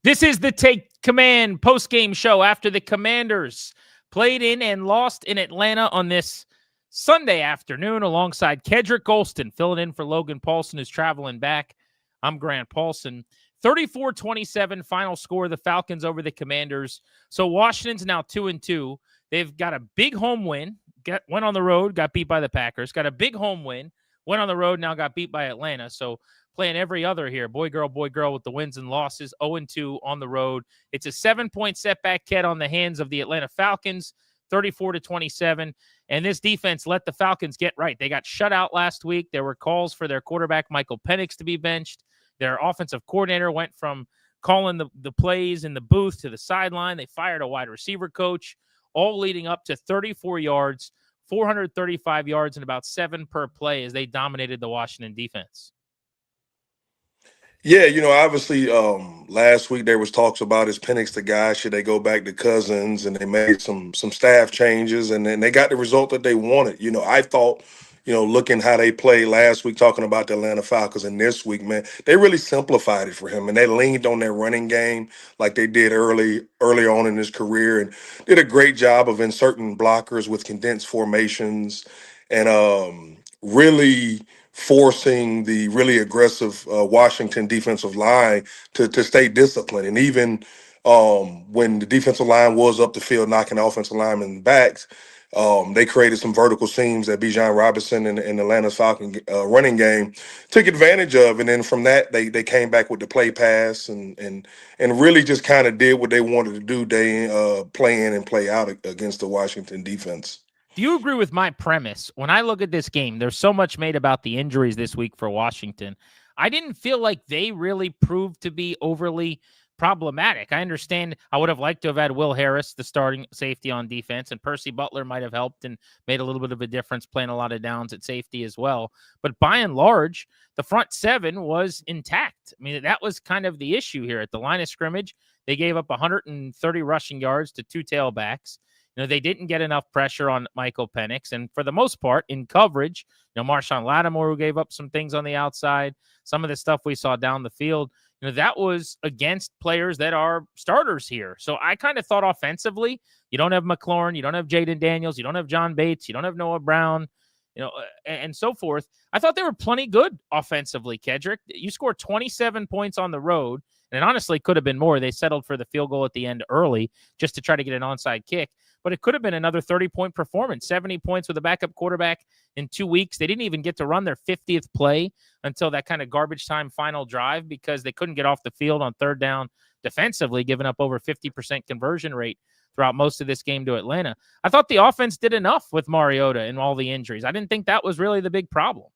This is the Take Command post-game show after the Commanders played in and lost in Atlanta on this Sunday afternoon alongside Kedric Golston, filling in for Logan Paulsen, who's traveling back. I'm Grant Paulsen. 34-27 final score of the Falcons over the Commanders. So Washington's now 2-2. They've got a big home win. Went on the road, got beat by the Packers. Got a big home win. Went on the road, now got beat by Atlanta. So playing every other here. Boy, girl with the wins and losses. 0-2 on the road. It's a 7-point setback, Ked, on the hands of the Atlanta Falcons, 34-27. And this defense let the Falcons get right. They got shut out last week. There were calls for their quarterback, Michael Penix, to be benched. Their offensive coordinator went from calling the plays in the booth to the sideline. They fired a wide receiver coach, all leading up to 34 yards, 435 yards, and about 7 per play as they dominated the Washington defense. Yeah, obviously last week there was talks about is Penix the guy? Should they go back to Cousins? And they made some staff changes, and then they got the result that they wanted. I thought, looking how they played last week, talking about the Atlanta Falcons, and this week, man, they really simplified it for him, and they leaned on their running game like they did early on in his career, and did a great job of inserting blockers with condensed formations, and really forcing the really aggressive Washington defensive line to stay disciplined. And even when the defensive line was up the field knocking the offensive linemen backs, they created some vertical seams that Bijan Robinson and Atlanta's Falcon running game took advantage of. And then from that, they came back with the play pass and really just kind of did what they wanted to do, play in and play out against the Washington defense. Do you agree with my premise? When I look at this game, there's so much made about the injuries this week for Washington. I didn't feel like they really proved to be overly problematic. I understand I would have liked to have had Will Harris, the starting safety on defense, and Percy Butler might have helped and made a little bit of a difference playing a lot of downs at safety as well. But by and large, the front seven was intact. I mean, that was kind of the issue here. At the line of scrimmage, they gave up 130 rushing yards to 2 tailbacks. They didn't get enough pressure on Michael Penix. And for the most part, in coverage, Marshawn Lattimore, who gave up some things on the outside, some of the stuff we saw down the field, that was against players that are starters here. So I kind of thought offensively, you don't have McLaurin, you don't have Jaden Daniels, you don't have John Bates, you don't have Noah Brown, and so forth. I thought they were plenty good offensively, Kedric. You scored 27 points on the road, and it honestly could have been more. They settled for the field goal at the end early just to try to get an onside kick. But it could have been another 30-point performance, 70 points with a backup quarterback in 2 weeks. They didn't even get to run their 50th play until that kind of garbage time final drive because they couldn't get off the field on third down defensively, giving up over 50% conversion rate throughout most of this game to Atlanta. I thought the offense did enough with Mariota and all the injuries. I didn't think that was really the big problem.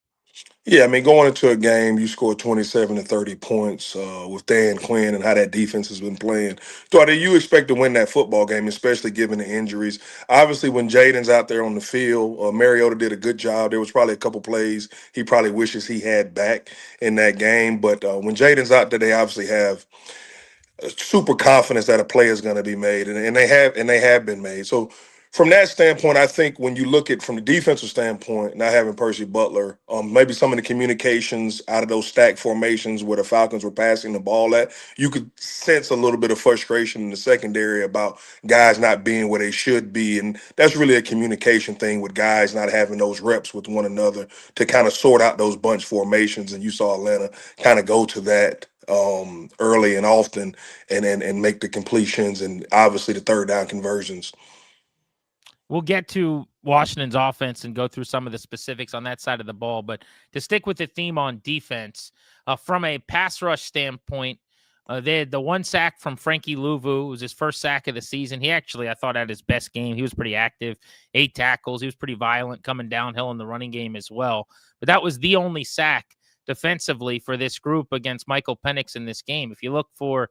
Yeah, I mean, going into a game, you scored 27 to 30 points with Dan Quinn and how that defense has been playing. So do you expect to win that football game, especially given the injuries? Obviously, when Jaden's out there on the field, Mariota did a good job. There was probably a couple plays he probably wishes he had back in that game. But when Jaden's out there, they obviously have super confidence that a play is going to be made, and they have been made. So from that standpoint, I think when you look at from the defensive standpoint, not having Percy Butler, maybe some of the communications out of those stack formations where the Falcons were passing the ball at, you could sense a little bit of frustration in the secondary about guys not being where they should be. And that's really a communication thing with guys not having those reps with one another to kind of sort out those bunch formations. And you saw Atlanta kind of go to that early and often and make the completions and obviously the third down conversions. We'll get to Washington's offense and go through some of the specifics on that side of the ball. But to stick with the theme on defense, from a pass rush standpoint, they had the 1 sack from Frankie Louvu. It was his first sack of the season. He actually, I thought, had his best game. He was pretty active, 8 tackles. He was pretty violent coming downhill in the running game as well. But that was the only sack defensively for this group against Michael Penix in this game. If you look for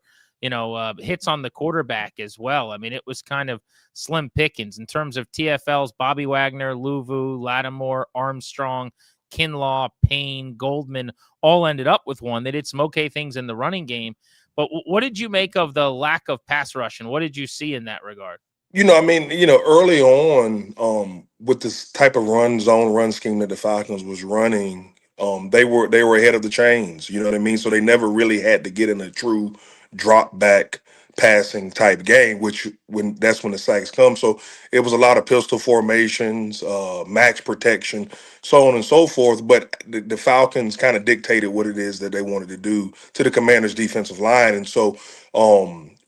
hits on the quarterback as well. I mean, it was kind of slim pickings in terms of TFLs. Bobby Wagner, Louvu, Lattimore, Armstrong, Kinlaw, Payne, Goldman all ended up with 1. They did some okay things in the running game. But what did you make of the lack of pass rush, and what did you see in that regard? Early on with this type of run scheme that the Falcons was running, they were ahead of the chains. You know what I mean? So they never really had to get in a true drop back passing type game, which when that's when the sacks come. So it was a lot of pistol formations, max protection, so on and so forth. But the Falcons kind of dictated what it is that they wanted to do to the Commanders' defensive line. And so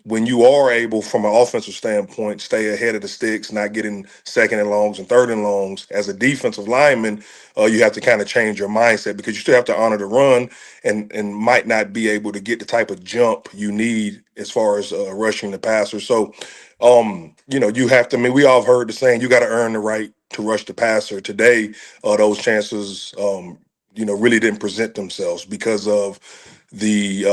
when you are able, from an offensive standpoint, stay ahead of the sticks, not getting second and longs and third and longs, as a defensive lineman, you have to kind of change your mindset because you still have to honor the run and might not be able to get the type of jump you need as far as rushing the passer. So, you have to. I mean, we all have heard the saying, you got to earn the right to rush the passer. Today, those chances, really didn't present themselves because of the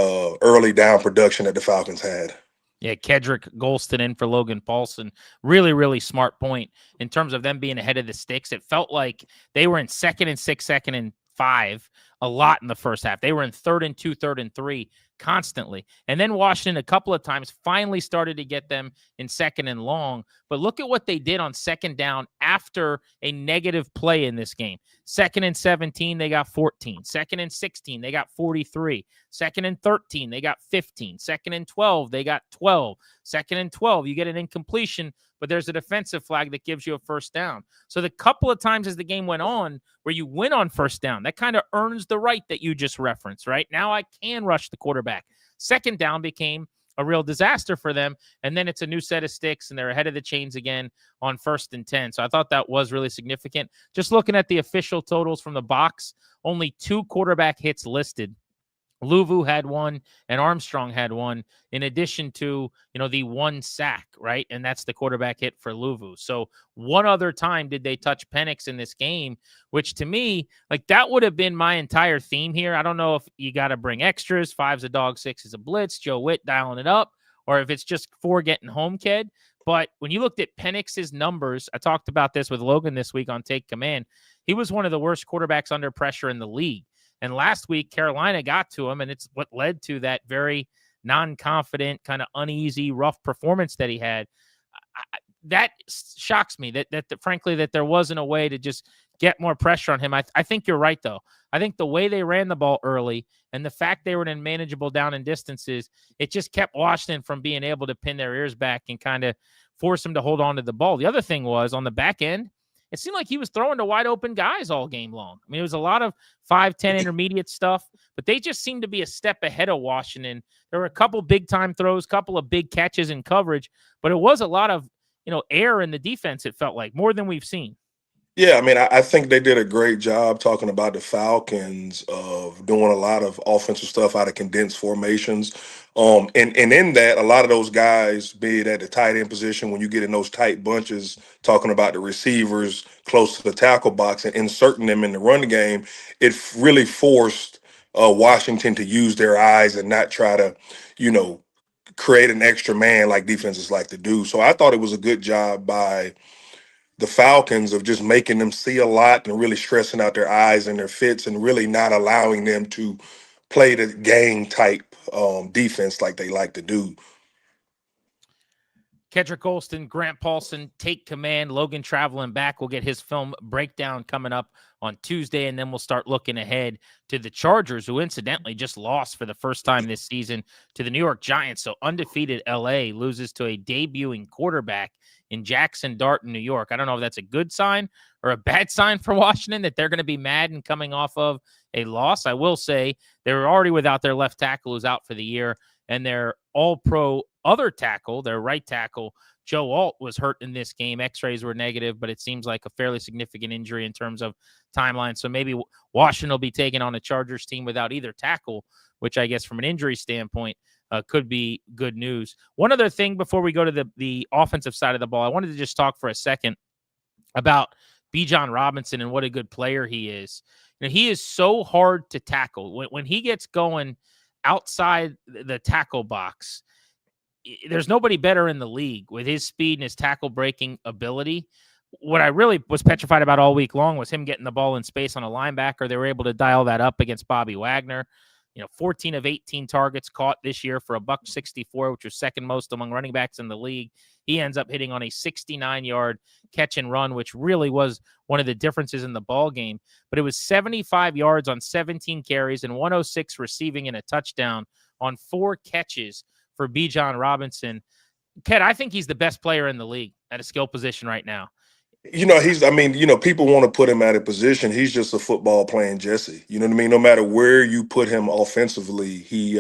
early down production that the Falcons had. Yeah, Kedric Golston in for Logan Paulsen. Really, really smart point in terms of them being ahead of the sticks. It felt like they were in 2nd and 6, 2nd and 5 a lot in the first half. They were in 3rd and 2, 3rd and 3 constantly. And then Washington a couple of times finally started to get them in 2nd and long. But look at what they did on 2nd down after a negative play in this game. 2nd and 17, they got 14. 2nd and 16, they got 43. 2nd and 13, they got 15. 2nd and 12, they got 12. 2nd and 12, you get an incompletion, but there's a defensive flag that gives you a first down. So the couple of times as the game went on where you win on first down, that kind of earns the right that you just referenced, right? Now I can rush the quarterback. 2nd down became a real disaster for them, and then it's a new set of sticks, and they're ahead of the chains again on 1st and 10. So I thought that was really significant. Just looking at the official totals from the box, only 2 quarterback hits listed. Luvu had 1 and Armstrong had 1, in addition to, the 1 sack, right? And that's the quarterback hit for Luvu. So one other time did they touch Penix in this game, which to me, like, that would have been my entire theme here. I don't know if you got to bring extras, 5's a dog, 6 is a blitz, Joe Witt dialing it up, or if it's just 4 getting home, kid. But when you looked at Penix's numbers, I talked about this with Logan this week on Take Command. He was one of the worst quarterbacks under pressure in the league. And last week, Carolina got to him, and it's what led to that very non-confident, kind of uneasy, rough performance that he had. That shocks me that frankly, that there wasn't a way to just get more pressure on him. I think you're right, though. I think the way they ran the ball early and the fact they were in manageable down and distances, it just kept Washington from being able to pin their ears back and kind of force them to hold on to the ball. The other thing was on the back end, it seemed like he was throwing to wide open guys all game long. I mean, it was a lot of 5-10 intermediate stuff, but they just seemed to be a step ahead of Washington. There were a couple big time throws, couple of big catches in coverage, but it was a lot of, air in the defense. It felt like more than we've seen. Yeah, I mean, I think they did a great job talking about the Falcons of doing a lot of offensive stuff out of condensed formations. And in that, a lot of those guys, be it at the tight end position, when you get in those tight bunches, talking about the receivers close to the tackle box and inserting them in the run game, it really forced Washington to use their eyes and not try to, create an extra man like defenses like to do. So I thought it was a good job by the Falcons of just making them see a lot and really stressing out their eyes and their fits and really not allowing them to play the game type defense like they like to do. Kedric Golston, Grant Paulsen take command. Logan traveling back. We'll get his film breakdown coming up on Tuesday, and then we'll start looking ahead to the Chargers, who incidentally just lost for the first time this season to the New York Giants. So undefeated LA loses to a debuting quarterback in Jackson Dart in New York. I don't know if that's a good sign or a bad sign for Washington that they're going to be mad and coming off of a loss. I will say they were already without their left tackle who's out for the year, and their all-pro other tackle, their right tackle, Joe Alt, was hurt in this game. X-rays were negative, but it seems like a fairly significant injury in terms of timeline. So maybe Washington will be taking on a Chargers team without either tackle, which I guess from an injury standpoint could be good news. One other thing before we go to the offensive side of the ball, I wanted to just talk for a second about Bijan Robinson and what a good player he is. He is so hard to tackle. When he gets going outside the tackle box, there's nobody better in the league with his speed and his tackle breaking ability. What I really was petrified about all week long was him getting the ball in space on a linebacker. They were able to dial that up against Bobby Wagner. 14 of 18 targets caught this year for $164, which was second most among running backs in the league. He ends up hitting on a 69-yard catch and run, which really was one of the differences in the ball game. But it was 75 yards on 17 carries and 106 receiving and a touchdown on 4 catches for Bijan Robinson. Ked, I think he's the best player in the league at a skill position right now. People want to put him at a position. He's just a football playing Jesse. You know what I mean? No matter where you put him offensively, he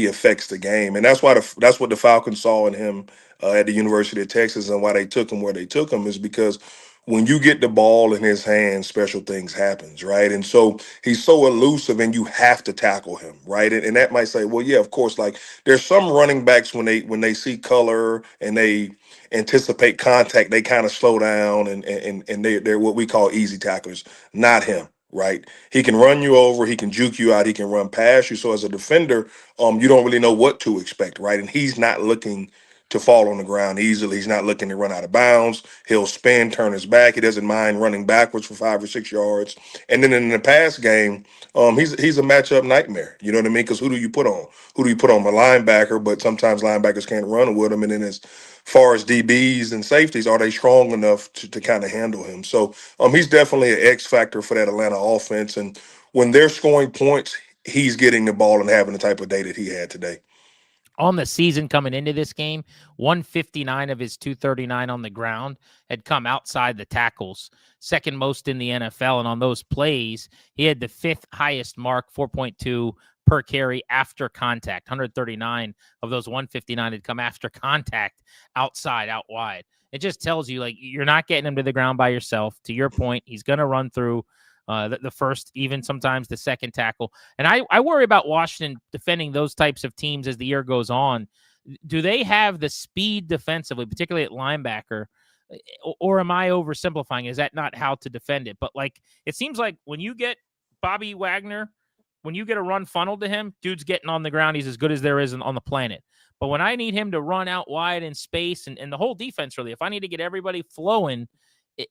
affects the game, and that's that's what the Falcons saw in him at the University of Texas, and why they took him where they took him is because when you get the ball in his hands, special things happens, right? And so he's so elusive, and you have to tackle him, right? And that might say, well, yeah, of course. Like there's some running backs when they see color and they anticipate contact, they kind of slow down and they're what we call easy tacklers. Not him, right? He can run you over, he can juke you out, he can run past you. So as a defender, you don't really know what to expect, right? And he's not looking to fall on the ground easily. He's not looking to run out of bounds. He'll spin, turn his back. He doesn't mind running backwards for 5 or 6 yards. And then in the pass game, he's a matchup nightmare. You know what I mean? Because who do you put on? Who do you put on? A linebacker, but sometimes linebackers can't run with him. And then as far as DBs and safeties, are they strong enough to kind of handle him? So he's definitely an X factor for that Atlanta offense. And when they're scoring points, he's getting the ball and having the type of day that he had today. On the season coming into this game, 159 of his 239 on the ground had come outside the tackles, second most in the NFL. And on those plays, he had the fifth highest mark, 4.2 per carry after contact. 139 of those 159 had come after contact, outside, out wide. It just tells you, like, you're not getting him to the ground by yourself. To your point, he's going to run through the first, even sometimes the second tackle. And I worry about Washington defending those types of teams as the year goes on. Do they have the speed defensively, particularly at linebacker, or am I oversimplifying? Is that not how to defend it? But like, it seems like when you get Bobby Wagner, when you get a run funneled to him, dude's getting on the ground. He's as good as there is on the planet. But when I need him to run out wide in space and the whole defense, really, if I need to get everybody flowing,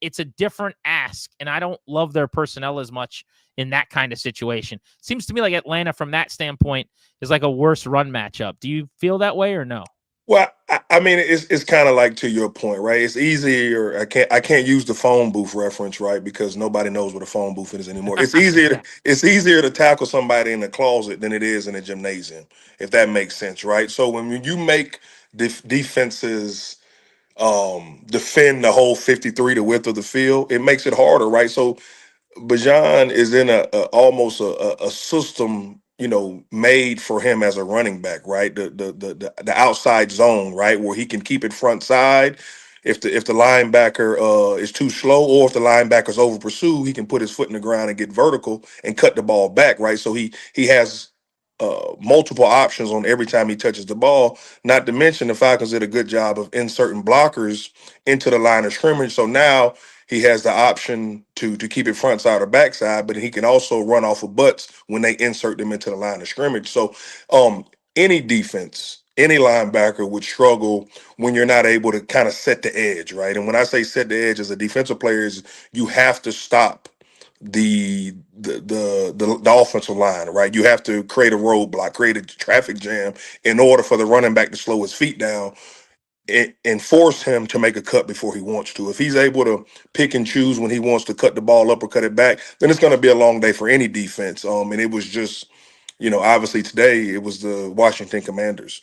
it's a different ask, and I don't love their personnel as much in that kind of situation. Seems to me like Atlanta, from that standpoint, is like a worse run matchup. Do you feel that way or no? Well, I mean, it's kind of like, to your point, right? It's easier. I can't use the phone booth reference, right? Because nobody knows what a phone booth is anymore. It's easier. It's easier to tackle somebody in the closet than it is in a gymnasium, if that makes sense, right? So when you make defenses defend the whole 53, the width of the field, it makes it harder, right? So Bijan is in almost a system, made for him as a running back, right? The outside zone, right, where he can keep it front side. If the linebacker is too slow, or if the linebacker's over pursue, he can put his foot in the ground and get vertical and cut the ball back, right? So he has multiple options on every time he touches the ball. Not to mention the Falcons did a good job of inserting blockers into the line of scrimmage. So now he has the option to keep it front side or backside, but he can also run off of butts when they insert them into the line of scrimmage. So any defense, any linebacker would struggle when you're not able to kind of set the edge, right? And when I say set the edge as a defensive player, is you have to stop the offensive line, right? You have to create a roadblock, create a traffic jam in order for the running back to slow his feet down and force him to make a cut before he wants to. If he's able to pick and choose when he wants to cut the ball up or cut it back, then it's going to be a long day for any defense. And it was just, obviously today it was the Washington Commanders.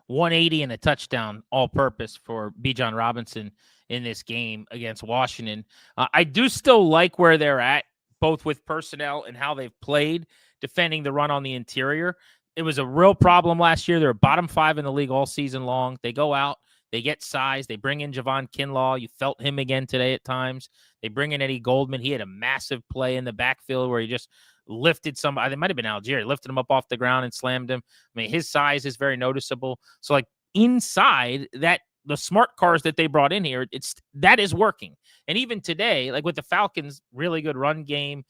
180 and a touchdown, all purpose for Bijan Robinson in this game against Washington. I do still like where they're at, both with personnel and how they've played defending the run on the interior. It was a real problem last year. They're bottom 5 in the league all season long. They go out, they get size, they bring in Javon Kinlaw. You felt him again today at times. They bring in Eddie Goldman. He had a massive play in the backfield where he just lifted somebody. It might have been Algier. Lifted him up off the ground and slammed him. I mean, his size is very noticeable. So, like, inside that, the smart cars that they brought in here, that is working. And even today, like with the Falcons, really good run game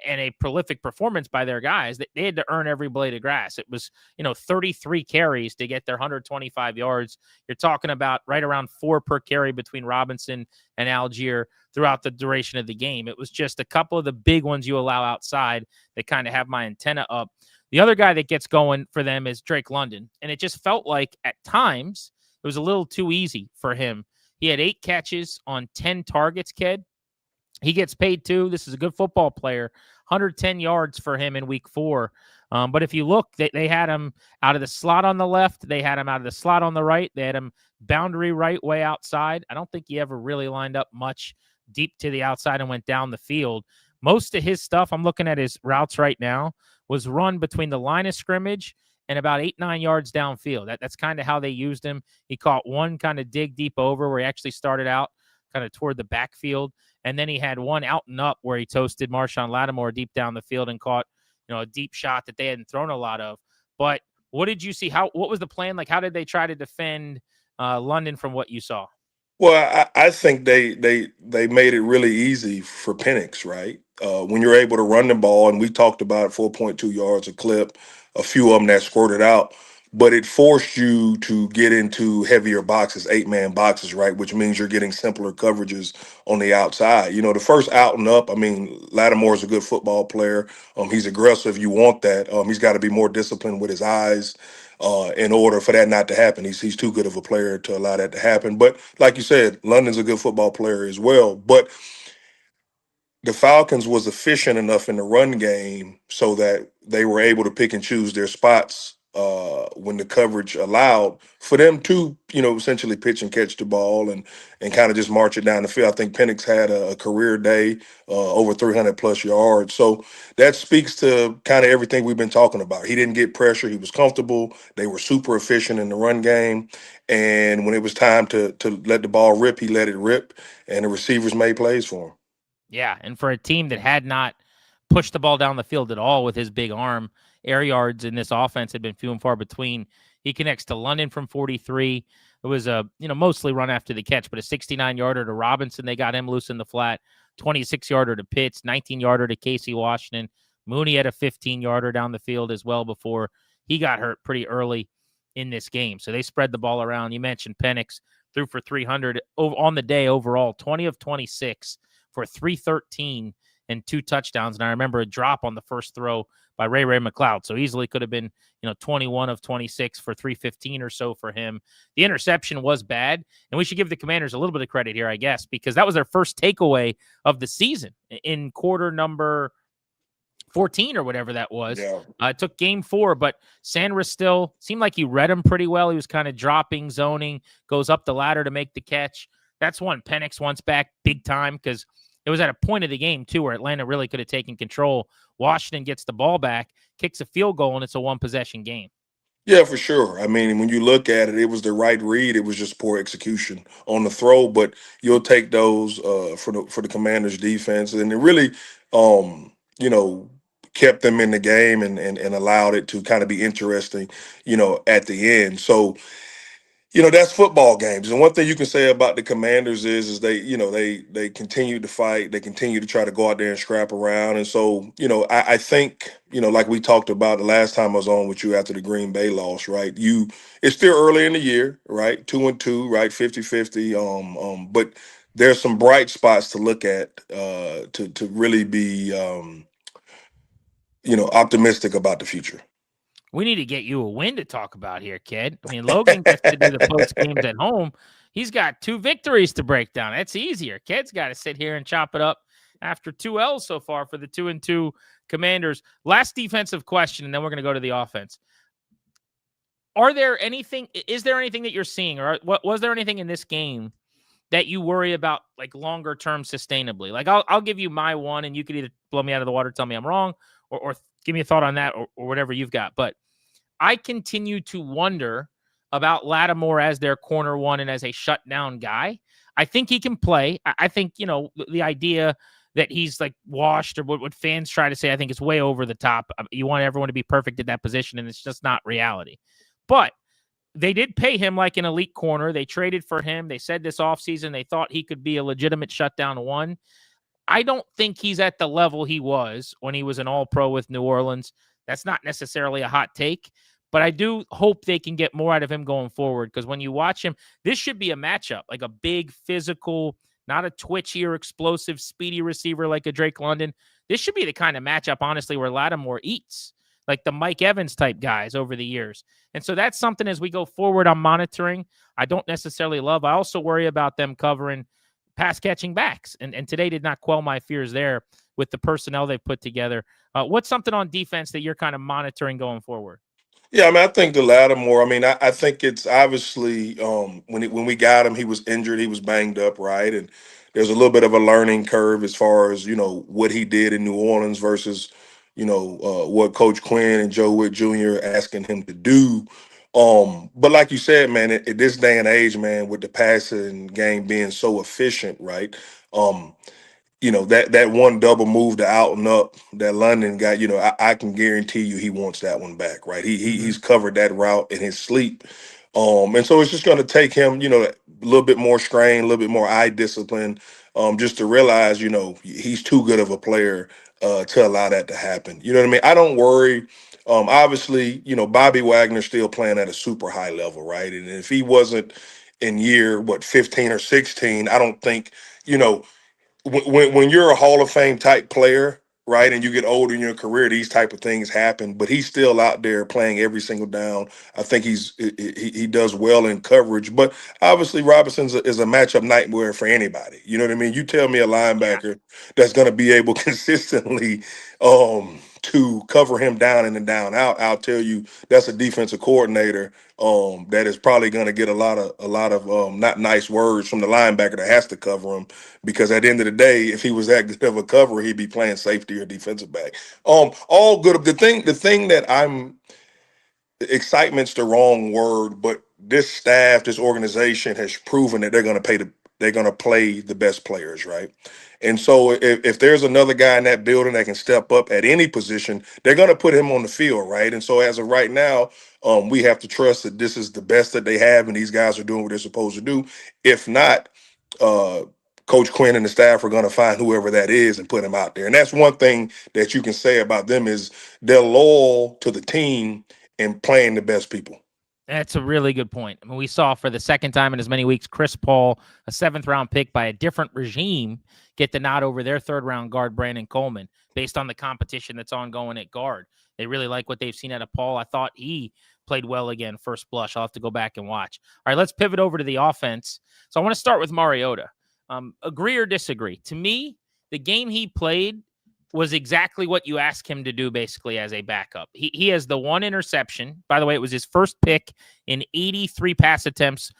and a prolific performance by their guys, they had to earn every blade of grass. It was, 33 carries to get their 125 yards. You're talking about right around 4 per carry between Robinson and Algier throughout the duration of the game. It was just a couple of the big ones you allow outside that kind of have my antenna up. The other guy that gets going for them is Drake London. And it just felt like at times it was a little too easy for him. He had 8 catches on 10 targets, Ked. He gets paid too. This is a good football player. 110 yards for him in week 4. But if you look, they had him out of the slot on the left. They had him out of the slot on the right. They had him boundary right, way outside. I don't think he ever really lined up much deep to the outside and went down the field. Most of his stuff, I'm looking at his routes right now, was run between the line of scrimmage and about 8-9 yards downfield. That's kind of how they used him. He caught one kind of dig deep over where he actually started out kind of toward the backfield. And then he had one out and up where he toasted Marshawn Lattimore deep down the field and caught, a deep shot that they hadn't thrown a lot of. But what did you see? What was the plan? Like, how did they try to defend London from what you saw? Well, I think they made it really easy for Penix, right? When you're able to run the ball, and we talked about 4.2 yards a clip, a few of them that squirted out, but it forced you to get into heavier boxes, 8-man boxes, right? Which means you're getting simpler coverages on the outside. The first out and up, I mean, Lattimore's a good football player. He's aggressive. You want that. He's got to be more disciplined with his eyes. In order for that not to happen. He's too good of a player to allow that to happen. But like you said, London's a good football player as well. But the Falcons was efficient enough in the run game so that they were able to pick and choose their spots when the coverage allowed for them to, essentially pitch and catch the ball and kind of just march it down the field. I think Penix had a career day, over 300 plus yards. So that speaks to kind of everything we've been talking about. He didn't get pressure. He was comfortable. They were super efficient in the run game. And when it was time to let the ball rip, he let it rip, and the receivers made plays for him. Yeah, and for a team that had not pushed the ball down the field at all with his big arm, air yards in this offense had been few and far between. He connects to London from 43. It was a, mostly run after the catch, but a 69-yarder to Robinson. They got him loose in the flat. 26-yarder to Pitts, 19-yarder to Casey Washington. Mooney had a 15-yarder down the field as well before he got hurt pretty early in this game. So they spread the ball around. You mentioned Penix threw for 300 on the day overall, 20 of 26 for 313 and 2 touchdowns. And I remember a drop on the first throw by Ray McLeod. So easily could have been, 21 of 26 for 315 or so for him. The interception was bad. And we should give the Commanders a little bit of credit here, I guess, because that was their first takeaway of the season in quarter number 14 or whatever that was. Yeah. It took game 4, but Sandra still seemed like he read him pretty well. He was kind of dropping, zoning, goes up the ladder to make the catch. That's one Penix wants back big time because it was at a point of the game, too, where Atlanta really could have taken control. Washington gets the ball back, kicks a field goal, and it's a one-possession game. Yeah, for sure. I mean, when you look at it, it was the right read. It was just poor execution on the throw, but you'll take those for the Commanders' defense, and it really, kept them in the game and allowed it to kind of be interesting, at the end. So, that's football games. And one thing you can say about the Commanders is they continue to fight. They continue to try to go out there and scrap around. And so, I think, like we talked about the last time I was on with you after the Green Bay loss, right? It's still early in the year, right? 2-2, right? 50-50. But there's some bright spots to look at to really be, optimistic about the future. We need to get you a win to talk about here, kid. I mean, Logan gets to do the post games at home. He's got 2 victories to break down. That's easier. Kid's got to sit here and chop it up after 2 L's so far for the 2-2 Commanders. Last defensive question, and then we're going to go to the offense. Is there anything that you're seeing, or was there anything in this game that you worry about, like longer term sustainably? Like I'll give you my one, and you could either blow me out of the water, tell me I'm wrong, or give me a thought on that or whatever you've got. But I continue to wonder about Lattimore as their corner one and as a shutdown guy. I think he can play. I think, the idea that he's like washed or what fans try to say, I think it's way over the top. You want everyone to be perfect at that position, and it's just not reality. But they did pay him like an elite corner. They traded for him. They said this offseason they thought he could be a legitimate shutdown one. I don't think he's at the level he was when he was an all-pro with New Orleans. That's not necessarily a hot take, but I do hope they can get more out of him going forward, because when you watch him, this should be a matchup, like a big, physical, not a twitchy or explosive, speedy receiver like a Drake London. This should be the kind of matchup, honestly, where Lattimore eats, like the Mike Evans type guys over the years. And so that's something as we go forward I'm monitoring. I don't necessarily love. I also worry about them covering pass catching backs. And today did not quell my fears there with the personnel they've put together. What's something on defense that you're kind of monitoring going forward? Yeah, I mean, I think the latter more. I mean, I think it's obviously when we got him, he was injured, he was banged up, right? And there's a little bit of a learning curve as far as what he did in New Orleans versus what Coach Quinn and Joe Witt Jr. are asking him to do. But like you said, man, at this day and age, man, with the passing game being so efficient, right? That one double move to out and up that London got, I can guarantee you he wants that one back, right? He's covered that route in his sleep. And so it's just going to take him, a little bit more strain, a little bit more eye discipline, just to realize, he's too good of a player to allow that to happen. You know what I mean? I don't worry. Obviously, Bobby Wagner's still playing at a super high level, right? And if he wasn't in year, 15 or 16, I don't think, you know, when you're a Hall of Fame type player, right, and you get older in your career, these type of things happen. But he's still out there playing every single down. I think he does well in coverage. But obviously, Robinson is a matchup nightmare for anybody. You know what I mean? You tell me a linebacker that's going to be able consistently to cover him down in and down out. I'll tell you that's a defensive coordinator that is probably going to get a lot of not nice words from the linebacker that has to cover him, because at the end of the day, if he was that good of a cover, he'd be playing safety or defensive back. All good. The thing that excitement's the wrong word, but this staff, this organization has proven that they're going to play the best players, right? And so if there's another guy in that building that can step up at any position, they're going to put him on the field, right? And so as of right now, we have to trust that this is the best that they have, and these guys are doing what they're supposed to do. If not, Coach Quinn and the staff are going to find whoever that is and put him out there. And that's one thing that you can say about them is they're loyal to the team and playing the best people. That's a really good point. I mean, we saw for the second time in as many weeks, Chris Paul, a 7th-round pick by a different regime, get the nod over their 3rd-round guard, Brandon Coleman, based on the competition that's ongoing at guard. They really like what they've seen out of Paul. I thought he played well again, first blush. I'll have to go back and watch. All right, let's pivot over to the offense. So I want to start with Mariota. Agree or disagree? To me, the game he played was exactly what you ask him to do basically as a backup. He has the one interception. By the way, it was his first pick in 83 pass attempts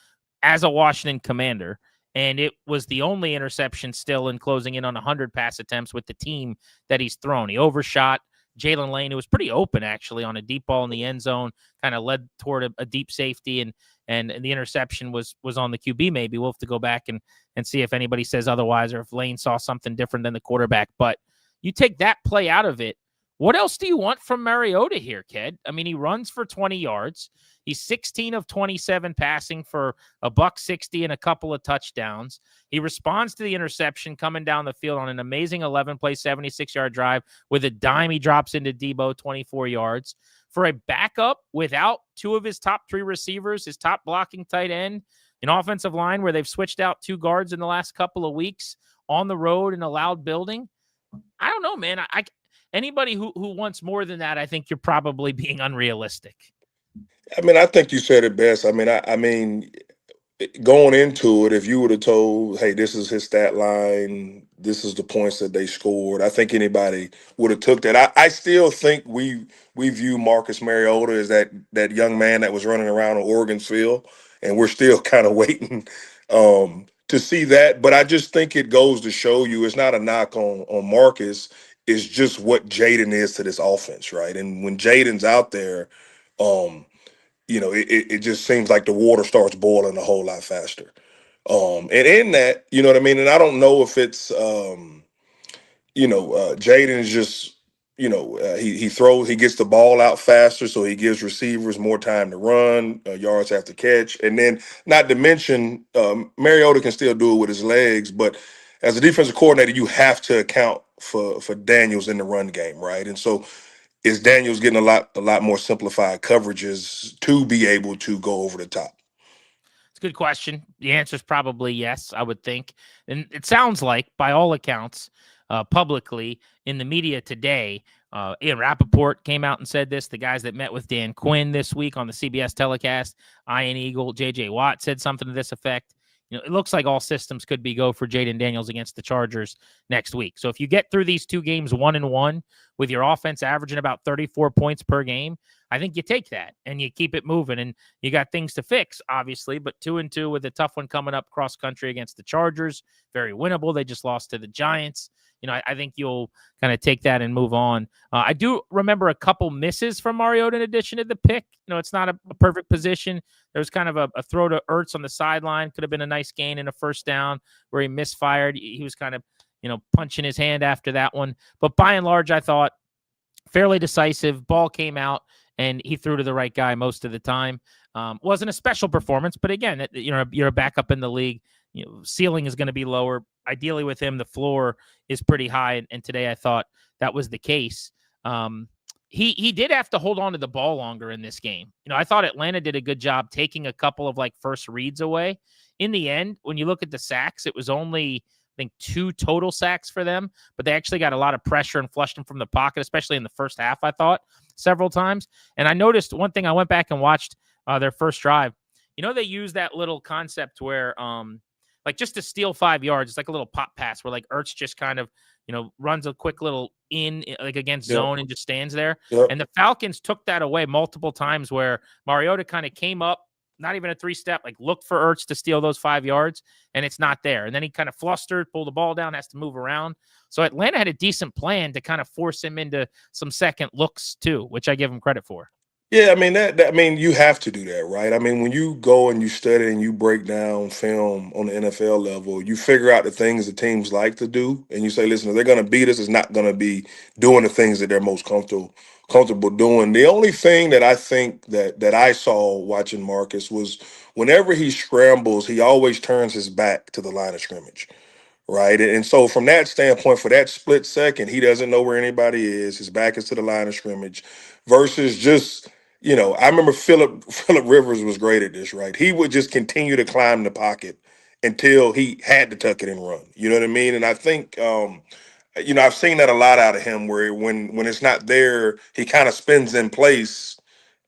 as a Washington Commander, and it was the only interception still in closing in on 100 pass attempts with the team that he's thrown. He overshot Jalen Lane. It was pretty open, actually, on a deep ball in the end zone, kind of led toward a deep safety, and the interception was on the QB maybe. We'll have to go back and see if anybody says otherwise or if Lane saw something different than the quarterback, but you take that play out of it. What else do you want from Mariota here, Ked? I mean, he runs for 20 yards. He's 16 of 27 passing for $160 and a couple of touchdowns. He responds to the interception coming down the field on an amazing 11-play, 76-yard drive with a dime. He drops into Debo, 24 yards. For a backup without 2 of his top 3 receivers, his top blocking tight end, an offensive line where they've switched out 2 guards in the last couple of weeks on the road in a loud building, I don't know, man. Anybody who wants more than that, I think you're probably being unrealistic. I mean, I think you said it best. I mean, going into it, if you would have told, hey, this is his stat line, this is the points that they scored, I think anybody would have took that. I still think we view Marcus Mariota as that young man that was running around on Oregon's field, and we're still kind of waiting to see that. But I just think it goes to show you it's not a knock on Marcus. It's just what Jaden is to this offense, right? And when Jaden's out there, it just seems like the water starts boiling a whole lot faster. And in that, you know what I mean? And I don't know if it's, Jaden is just, he gets the ball out faster, so he gives receivers more time to run, yards after catch. And then not to mention, Mariota can still do it with his legs, but as a defensive coordinator, you have to account for Daniels in the run game, right? And so is Daniels getting a lot more simplified coverages to be able to go over the top? It's a good question. The answer is probably yes, I would think. And it sounds like, by all accounts, publicly in the media today, Ian Rappaport came out and said this. The guys that met with Dan Quinn this week on the CBS telecast, Ian Eagle, J.J. Watt said something to this effect. it looks like all systems could be go for Jaden Daniels against the Chargers next week. So if you get through these 2 games 1-1 with your offense averaging about 34 points per game, I think you take that and you keep it moving. And you got things to fix, obviously, but 2-2 with a tough one coming up cross country against the Chargers, very winnable. They just lost to the Giants. I think you'll kind of take that and move on. I do remember a couple misses from Mariota in addition to the pick. It's not a perfect position. There was kind of a throw to Ertz on the sideline. Could have been a nice gain in a first down where he misfired. He was kind of, punching his hand after that one. But by and large, I thought fairly decisive. Ball came out, and he threw to the right guy most of the time. Wasn't a special performance, but again, you're a backup in the league. Ceiling is going to be lower. Ideally with him, the floor is pretty high. And today I thought that was the case. He did have to hold on to the ball longer in this game. I thought Atlanta did a good job taking a couple of first reads away. In the end, when you look at the sacks, it was only, I think, 2 total sacks for them, but they actually got a lot of pressure and flushed them from the pocket, especially in the first half, I thought, several times. And I noticed one thing. I went back and watched their first drive. They use that little concept where just to steal 5 yards, it's like a little pop pass where Ertz just kind of, runs a quick little in against zone and just stands there. Yep. And the Falcons took that away multiple times where Mariota kind of came up, not even a 3-step, looked for Ertz to steal those 5 yards, and it's not there. And then he kind of flustered, pulled the ball down, has to move around. So Atlanta had a decent plan to kind of force him into some second looks too, which I give him credit for. Yeah, I mean that you have to do that, right? I mean, when you go and you study and you break down film on the NFL level, you figure out the things the teams like to do, and you say, listen, if they're going to beat us, it's not going to be doing the things that they're most comfortable doing. The only thing that I think that I saw watching Marcus was whenever he scrambles, he always turns his back to the line of scrimmage. Right. And so from that standpoint, for that split second, he doesn't know where anybody is. His back is to the line of scrimmage versus just, I remember Philip Rivers was great at this, right? He would just continue to climb the pocket until he had to tuck it and run. You know what I mean? And I think, I've seen that a lot out of him where when it's not there, he kind of spins in place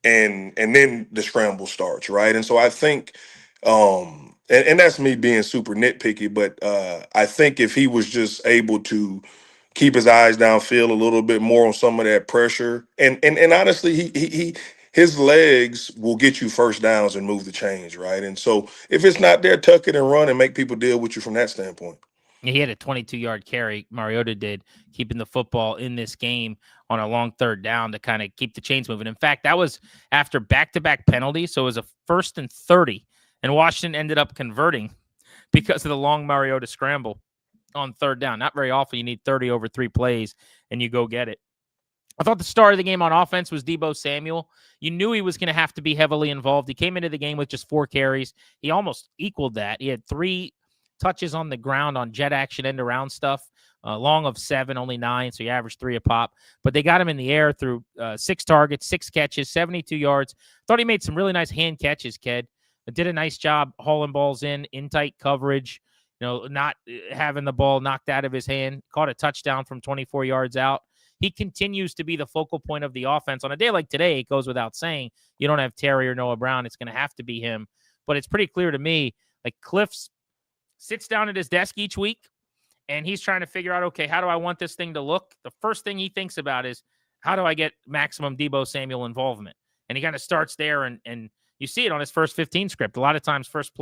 and then the scramble starts, right? And so I think and that's me being super nitpicky, but I think if he was just able to keep his eyes downfield a little bit more on some of that pressure, and honestly, he his legs will get you first downs and move the chains, right? And so if it's not there, tuck it and run and make people deal with you from that standpoint. He had a 22-yard carry, Mariota did, keeping the football in this game on a long third down to kind of keep the chains moving. In fact, that was after back-to-back penalties, so it was a 1st and 30, and Washington ended up converting because of the long Mariota scramble on third down. Not very often you need 30 over 3 plays, and you go get it. I thought the start of the game on offense was Deebo Samuel. You knew he was going to have to be heavily involved. He came into the game with just 4 carries. He almost equaled that. He had 3 touches on the ground on jet action end around stuff, long of 7, only 9, so you average 3 a pop. But they got him in the air through 6 targets, 6 catches, 72 yards. Thought he made some really nice hand catches, Ked. Did a nice job hauling balls in tight coverage, not having the ball knocked out of his hand. Caught a touchdown from 24 yards out. He continues to be the focal point of the offense. On a day like today, it goes without saying, you don't have Terry or Noah Brown. It's going to have to be him. But it's pretty clear to me, Cliff's sits down at his desk each week, and he's trying to figure out, okay, how do I want this thing to look? The first thing he thinks about is, how do I get maximum Deebo Samuel involvement? And he kind of starts there, and you see it on his first 15 script. A lot of times, first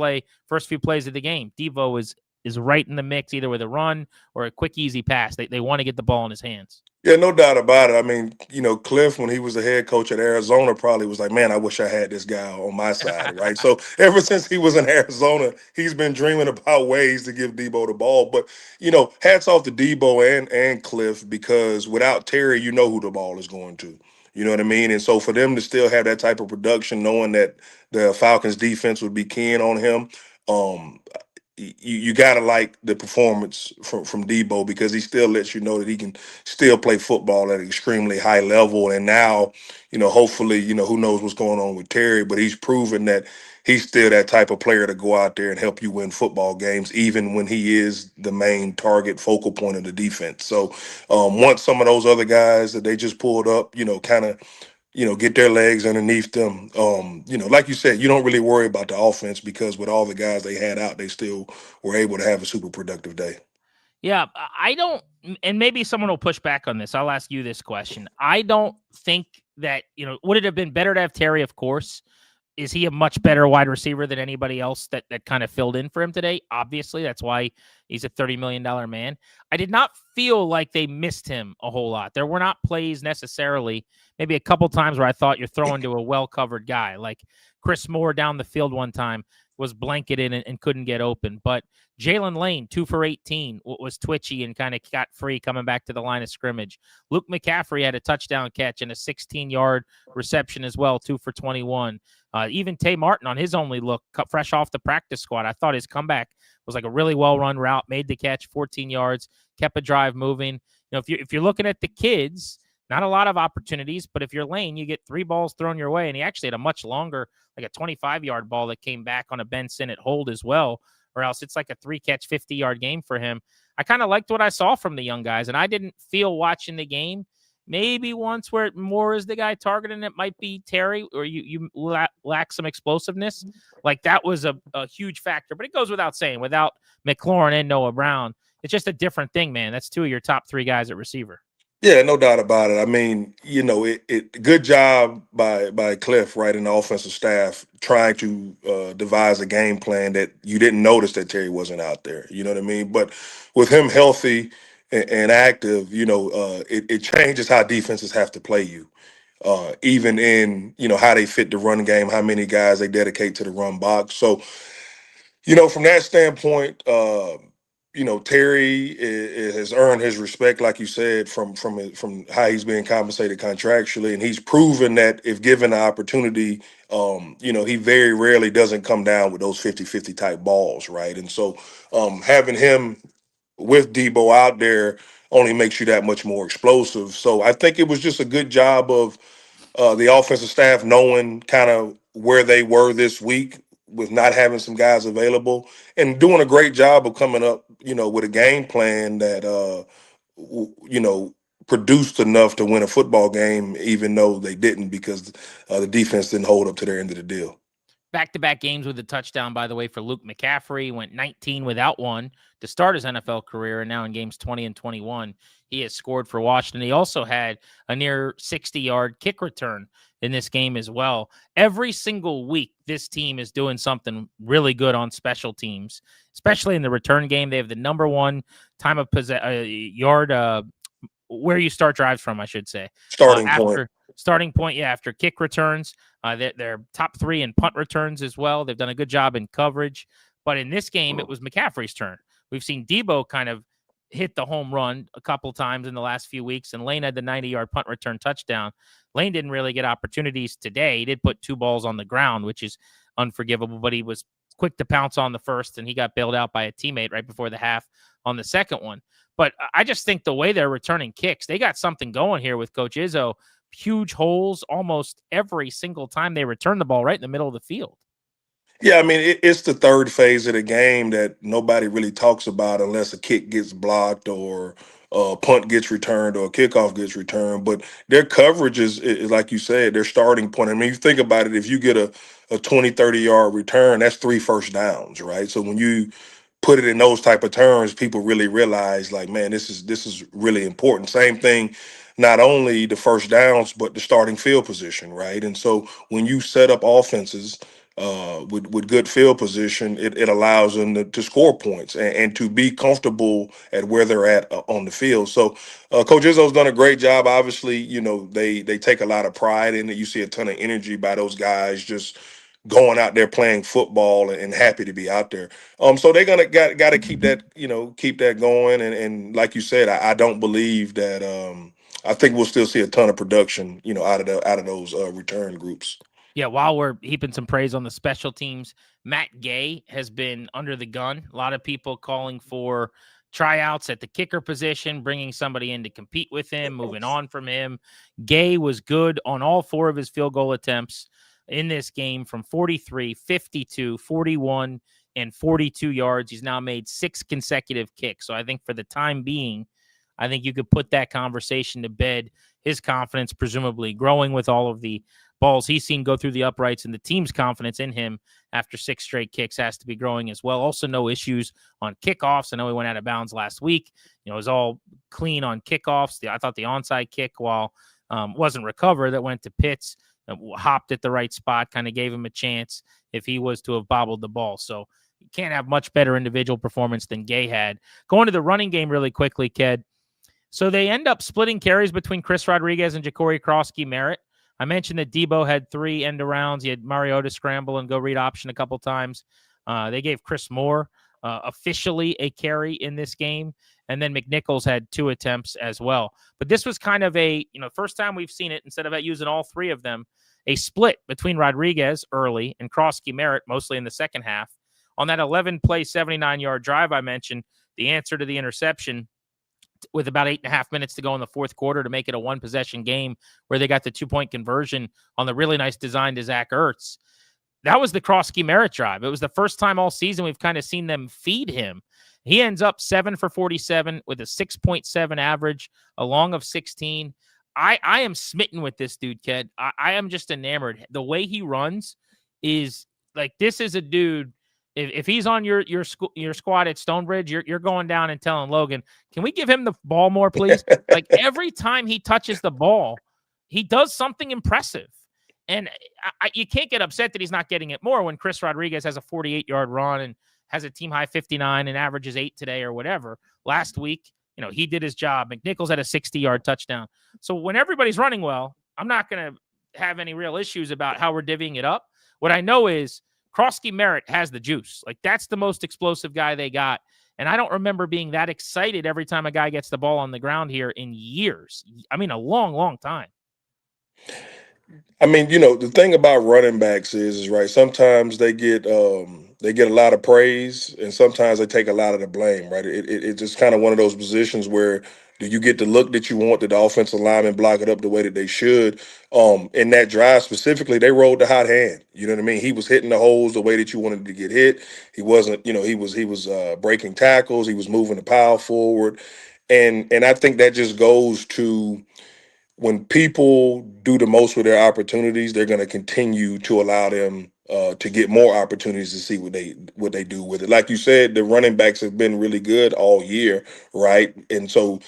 few plays of the game, Deebo is right in the mix, either with a run or a quick, easy pass. They want to get the ball in his hands. Yeah, no doubt about it. I mean, Cliff, when he was the head coach at Arizona, probably was like, man, I wish I had this guy on my side, right? So ever since he was in Arizona, he's been dreaming about ways to give Deebo the ball. But, hats off to Deebo and Cliff, because without Terry, you know who the ball is going to. You know what I mean? And so for them to still have that type of production, knowing that the Falcons defense would be keying on him, you got to like the performance from Deebo, because he still lets you know that he can still play football at an extremely high level. And now, hopefully, who knows what's going on with Terry, but he's proven that he's still that type of player to go out there and help you win football games, even when he is the main target focal point of the defense. So once some of those other guys that they just pulled up, kind of get their legs underneath them. Like you said, you don't really worry about the offense because with all the guys they had out, they still were able to have a super productive day. Yeah, I don't, and maybe someone will push back on this. I'll ask you this question. I don't think that, would it have been better to have Terry? Of course. Is he a much better wide receiver than anybody else that kind of filled in for him today? Obviously, that's why he's a $30 million man. I did not feel like they missed him a whole lot. There were not plays necessarily, maybe a couple times where I thought you're throwing to a well-covered guy. Like Chris Moore down the field one time was blanketed and couldn't get open. But Jalen Lane, 2 for 18, was twitchy and kind of got free coming back to the line of scrimmage. Luke McCaffrey had a touchdown catch and a 16-yard reception as well, 2 for 21. Even Tay Martin on his only look, fresh off the practice squad, I thought his comeback was like a really well-run route, made the catch, 14 yards, kept a drive moving. If you're looking at the kids, not a lot of opportunities, but if you're Lane, you get 3 balls thrown your way, and he actually had a much longer, like a 25-yard ball that came back on a Ben Sinnott hold as well, or else it's like a 3-catch, 50-yard game for him. I kind of liked what I saw from the young guys, and I didn't feel watching the game maybe once where Moore is the guy targeting it might be Terry, or you lack some explosiveness. Like that was a huge factor, but it goes without saying, without McLaurin and Noah Brown, it's just a different thing, man. That's 2 of your top 3 guys at receiver. Yeah, no doubt about it. I mean, good job by Cliff, right, and the offensive staff trying to devise a game plan that you didn't notice that Terry wasn't out there. You know what I mean? But with him healthy and active, it changes how defenses have to play you. Even in how they fit the run game, how many guys they dedicate to the run box. So from that standpoint, Terry has earned his respect, like you said, from how he's being compensated contractually, and he's proven that if given the opportunity, he very rarely doesn't come down with those 50-50 type balls, right? And so having him with Debo out there only makes you that much more explosive. So I think it was just a good job of the offensive staff knowing kind of where they were this week with not having some guys available and doing a great job of coming up, with a game plan that, produced enough to win a football game, even though they didn't because the defense didn't hold up to their end of the deal. Back-to-back games with a touchdown, by the way, for Luke McCaffrey. Went 19 without one to start his NFL career, and now in games 20 and 21, he has scored for Washington. He also had a near 60-yard kick return in this game as well. Every single week, this team is doing something really good on special teams, especially in the return game. They have the number 1 time of yard where you start drives from, I should say. Starting point, after kick returns. They're top 3 in punt returns as well. They've done a good job in coverage. But in this game, it was McCaffrey's turn. We've seen Debo kind of hit the home run a couple times in the last few weeks, and Lane had the 90-yard punt return touchdown. Lane didn't really get opportunities today. He did put 2 balls on the ground, which is unforgivable, but he was quick to pounce on the first, and he got bailed out by a teammate right before the half on the second one. But I just think the way they're returning kicks, they got something going here with Coach Izzo. Huge holes almost every single time they return the ball right in the middle of the field. Yeah, I mean, it's the third phase of the game that nobody really talks about unless a kick gets blocked or a punt gets returned or a kickoff gets returned. But their coverage is like you said, their starting point. I mean, you think about it, if you get a 20, 30-yard return, that's 3 first downs, right? So when you put it in those type of terms, people really realize, like, man, this is really important. Same thing, not only the first downs, but the starting field position, right? And so when you set up offenses with good field position, it allows them to score points and to be comfortable at where they're at on the field. So Coach Izzo's done a great job. Obviously, they take a lot of pride in it. You see a ton of energy by those guys just going out there playing football and happy to be out there. So they're gonna got to keep that going. And like you said, I don't believe that. I think we'll still see a ton of production, out of those return groups. Yeah, while we're heaping some praise on the special teams, Matt Gay has been under the gun. A lot of people calling for tryouts at the kicker position, bringing somebody in to compete with him, moving on from him. Gay was good on all 4 of his field goal attempts in this game from 43, 52, 41, and 42 yards. He's now made 6 consecutive kicks. So I think for the time being, I think you could put that conversation to bed his confidence presumably growing with all of the balls he's seen go through the uprights, and the team's confidence in him after 6 straight kicks has to be growing as well. Also, no issues on kickoffs. I know he went out of bounds last week. It was all clean on kickoffs. I thought the onside kick, while wasn't recovered, that went to Pitts, hopped at the right spot, kind of gave him a chance if he was to have bobbled the ball. So you can't have much better individual performance than Gay had. Going to the running game really quickly, Ked. So they end up splitting carries between Chris Rodriguez and Ja'Cory Crosskey-Merritt. I mentioned that Debo had 3 end arounds. He had Mariota scramble and go read option a couple times. They gave Chris Moore officially a carry in this game. And then McNichols had 2 attempts as well. But this was kind of a, first time we've seen it, instead of using all 3 of them, a split between Rodriguez early and Crosskey-Merritt mostly in the second half. On that 11-play, 79-yard drive I mentioned, the answer to the interception with about 8.5 minutes to go in the fourth quarter to make it a 1-possession game where they got the 2-point conversion on the really nice design to Zach Ertz. That was the Crosskey-Merritt drive. It was the first time all season we've kind of seen them feed him. He ends up 7 for 47 with a 6.7 average, a long of 16. I am smitten with this dude, Ked. I am just enamored. The way he runs is like, this is a dude. If he's on your squad at Stonebridge, you're going down and telling Logan, can we give him the ball more, please? Like, every time he touches the ball, he does something impressive. And you can't get upset that he's not getting it more when Chris Rodriguez has a 48-yard run and has a team-high 59 and averages 8 today or whatever. Last week, he did his job. McNichols had a 60-yard touchdown. So when everybody's running well, I'm not going to have any real issues about how we're divvying it up. What I know is Crosskey-Merritt has the juice. Like, that's the most explosive guy they got. And I don't remember being that excited every time a guy gets the ball on the ground here in years. I mean, a long, long time. I mean, the thing about running backs is right. Sometimes they get a lot of praise, and sometimes they take a lot of the blame. Right? It's just kind of one of those positions where, do you get the look that you want? Did the offensive lineman block it up the way that they should? In that drive specifically, they rolled the hot hand. You know what I mean? He was hitting the holes the way that you wanted to get hit. He wasn't. He was breaking tackles. He was moving the pile forward, and I think that just goes to, when people do the most with their opportunities, they're going to continue to allow them to get more opportunities to see what they do with it. Like you said, the running backs have been really good all year, right? And so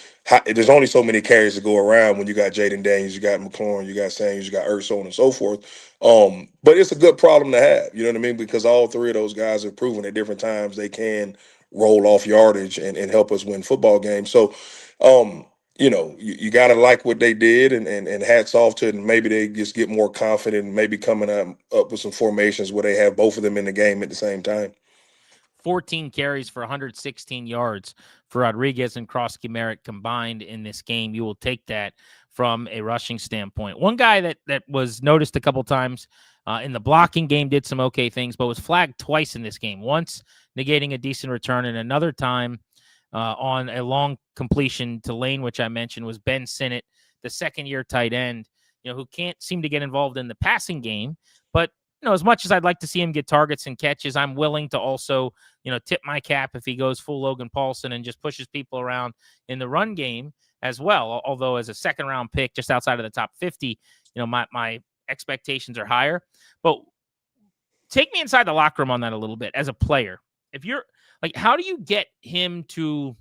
there's only so many carries to go around when you got Jaden Daniels, you got McLaurin, you got Sanders, you got Ertz, so on and so forth. But it's a good problem to have, you know what I mean? Because all 3 of those guys have proven at different times they can roll off yardage and help us win football games. So, you got to like what they did, and hats off to it. And maybe they just get more confident and maybe coming up with some formations where they have both of them in the game at the same time. 14 carries for 116 yards for Rodriguez and Crosskey-Merritt combined in this game. You will take that from a rushing standpoint. One guy that was noticed a couple times in the blocking game, did some okay things, but was flagged twice in this game. Once negating a decent return, and another time on a long completion to Lane, which I mentioned, was Ben Sinnott, the second-year tight end, who can't seem to get involved in the passing game. But, as much as I'd like to see him get targets and catches, I'm willing to also, tip my cap if he goes full Logan Paulsen and just pushes people around in the run game as well. Although as a second-round pick, just outside of the top 50, my expectations are higher. But take me inside the locker room on that a little bit as a player. If you're like, how do you get him to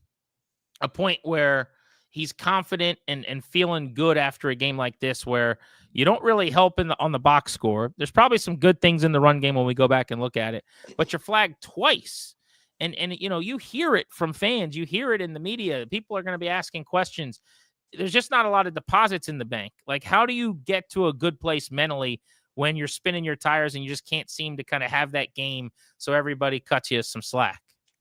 a point where he's confident and feeling good after a game like this, where you don't really help on the box score? There's probably some good things in the run game when we go back and look at it, but you're flagged twice. And you hear it from fans. You hear it in the media. People are going to be asking questions. There's just not a lot of deposits in the bank. Like, how do you get to a good place mentally when you're spinning your tires and you just can't seem to kind of have that game so everybody cuts you some slack?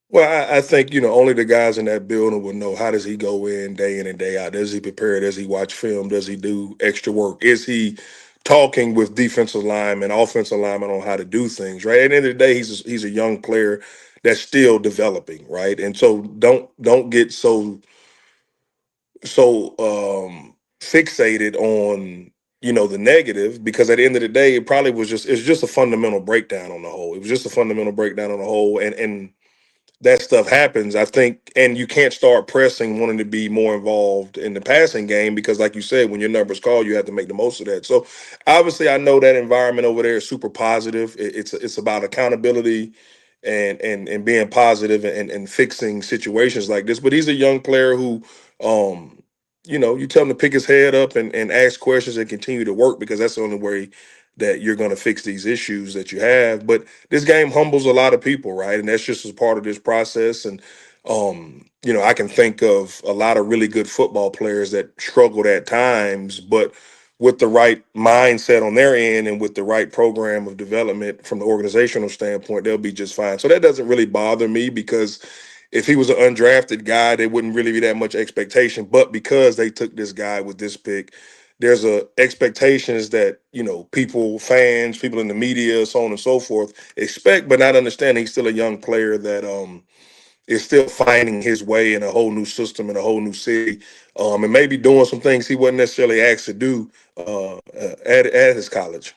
Well, I think, only the guys in that building will know, how does he go in and day out? Does he prepare? Does he watch film? Does he do extra work? Is he talking with defensive linemen, offensive linemen on how to do things, right? At the end of the day, he's a young player that's still developing, right? And so don't get so fixated on, the negative, because at the end of the day, it's just a fundamental breakdown on the whole. It was just a fundamental breakdown on the whole. And that stuff happens, I think, and you can't start pressing, wanting to be more involved in the passing game because, like you said, when your numbers call, you have to make the most of that. So, obviously, I know that environment over there is super positive. It's about accountability and being positive and fixing situations like this. But he's a young player who, you tell him to pick his head up and ask questions and continue to work because that's the only way that you're going to fix these issues that you have. But this game humbles a lot of people, right? And that's just as part of this process. And I can think of a lot of really good football players that struggled at times, but with the right mindset on their end and with the right program of development from the organizational standpoint, they'll be just fine. So that doesn't really bother me because if he was an undrafted guy, there wouldn't really be that much expectation. But because they took this guy with this pick, there's a expectations that people, fans, people in the media, so on and so forth, expect, but not understanding he's still a young player that is still finding his way in a whole new system in a whole new city, and maybe doing some things he wasn't necessarily asked to do at his college.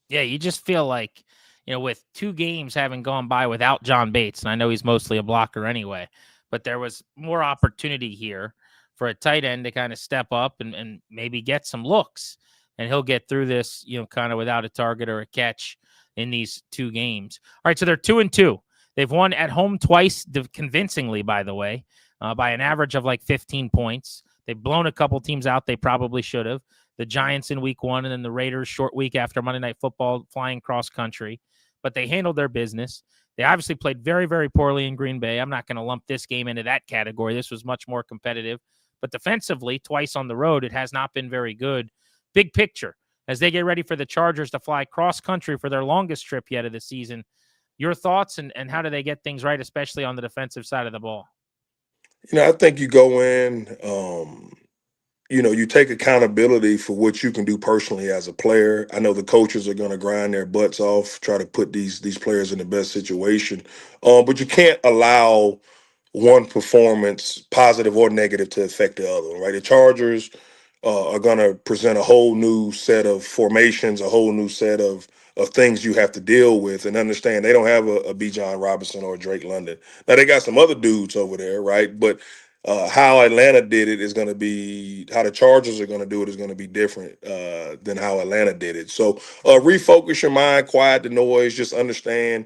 Yeah, you just feel like, with 2 games having gone by without John Bates, and I know he's mostly a blocker anyway, but there was more opportunity here for a tight end to kind of step up and maybe get some looks. And he'll get through this, kind of without a target or a catch in these 2 games. All right, so they're 2-2. They've won at home twice, convincingly, by the way, by an average of like 15 points. They've blown a couple teams out they probably should have. The Giants in week 1 and then the Raiders short week after Monday Night Football flying cross country. But they handled their business. They obviously played very, very poorly in Green Bay. I'm not going to lump this game into that category. This was much more competitive. But defensively, twice on the road, it has not been very good. Big picture, as they get ready for the Chargers to fly cross country for their longest trip yet of the season, your thoughts and how do they get things right, especially on the defensive side of the ball? I think you go in, you take accountability for what you can do personally as a player. I know the coaches are going to grind their butts off, try to put these players in the best situation, but you can't allow one performance, positive or negative, to affect the other. Right? The Chargers are going to present a whole new set of formations, a whole new set of things you have to deal with, and understand they don't have a Bijan Robinson or a Drake London. Now they got some other dudes over there, right? But how Atlanta did it is going to be how the Chargers are going to do it is going to be different than how Atlanta did it. So refocus your mind, quiet the noise, just understand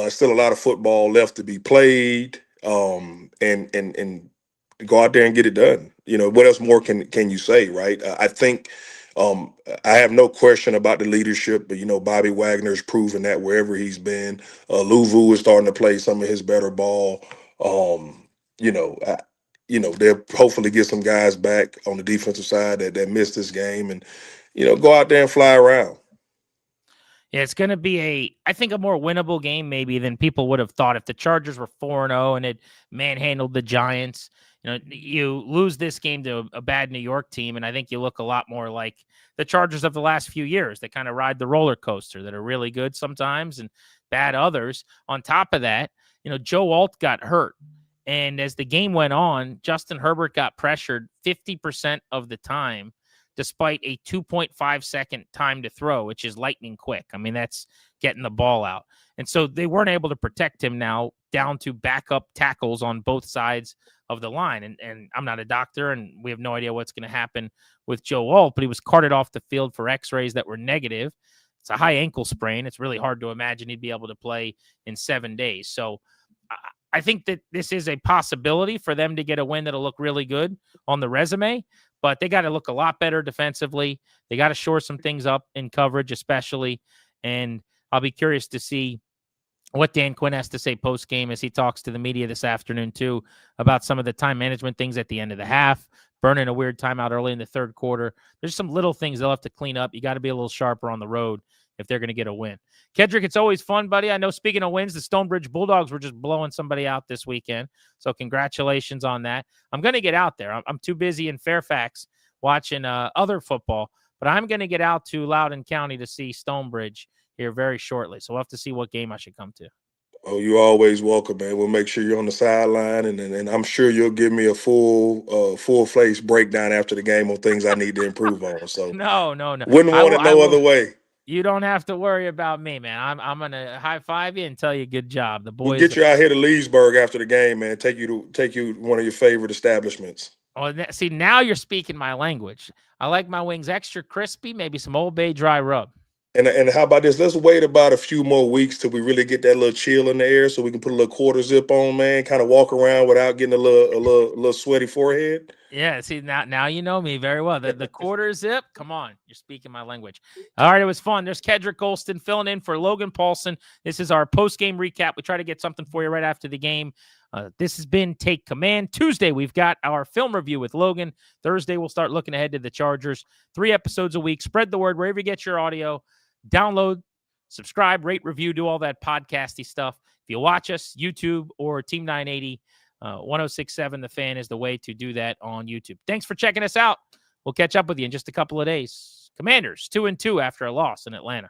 still a lot of football left to be played, and go out there and get it done. What else more can you say, right? I think I have no question about the leadership, but Bobby Wagner's proven that wherever he's been. Luvu is starting to play some of his better ball. You know, I, they'll hopefully get some guys back on the defensive side that missed this game, and go out there and fly around. Yeah, it's going to be I think, a more winnable game maybe than people would have thought if the Chargers were 4-0 and it manhandled the Giants. You lose this game to a bad New York team, and I think you look a lot more like the Chargers of the last few years. They kind of ride the roller coaster that are really good sometimes and bad others. On top of that, Joe Alt got hurt. And as the game went on, Justin Herbert got pressured 50% of the time, despite a 2.5-second time to throw, which is lightning quick. I mean, that's getting the ball out. And so they weren't able to protect him now, down to backup tackles on both sides of the line. And I'm not a doctor, and we have no idea what's going to happen with Joe Alt, but he was carted off the field for x-rays that were negative. It's a high ankle sprain. It's really hard to imagine he'd be able to play in 7 days. So I think that this is a possibility for them to get a win that'll look really good on the resume, but they got to look a lot better defensively. They got to shore some things up in coverage, especially. And I'll be curious to see what Dan Quinn has to say post-game as he talks to the media this afternoon, too, about some of the time management things at the end of the half, burning a weird timeout early in the third quarter. There's some little things they'll have to clean up. You got to be a little sharper on the road if they're going to get a win. Kedric, it's always fun, buddy. I know, speaking of wins, the Stonebridge Bulldogs were just blowing somebody out this weekend, so congratulations on that. I'm going to get out there. I'm too busy in Fairfax watching other football, but I'm going to get out to Loudoun County to see Stonebridge here very shortly, so we'll have to see what game I should come to. Oh, you're always welcome, man. We'll make sure you're on the sideline, and I'm sure you'll give me a full-face breakdown after the game on things I need to improve on. So No. wouldn't want it I no other will. way. You don't have to worry about me, man. I'm gonna high five you and tell you good job. The We'll boys. get you out here to Leesburg after the game, man. Take you to one of your favorite establishments. Oh, see, now you're speaking my language. I like my wings extra crispy, maybe some Old Bay dry rub. And how about this? Let's wait about a few more weeks till we really get that little chill in the air, so we can put a little quarter zip on, man. Kind of walk around without getting a little sweaty forehead. Yeah, see, now you know me very well. The quarter zip, come on, you're speaking my language. All right, it was fun. There's Kedric Golston filling in for Logan Paulsen. This is our post-game recap. We try to get something for you right after the game. This has been Take Command. Tuesday, we've got our film review with Logan. Thursday, we'll start looking ahead to the Chargers. 3 episodes a week. Spread the word wherever you get your audio. Download, subscribe, rate, review, do all that podcasty stuff. If you watch us, YouTube or Team 980, 1067 The Fan is the way to do that on YouTube. Thanks for checking us out. We'll catch up with you in just a couple of days. Commanders 2-2 after a loss in Atlanta.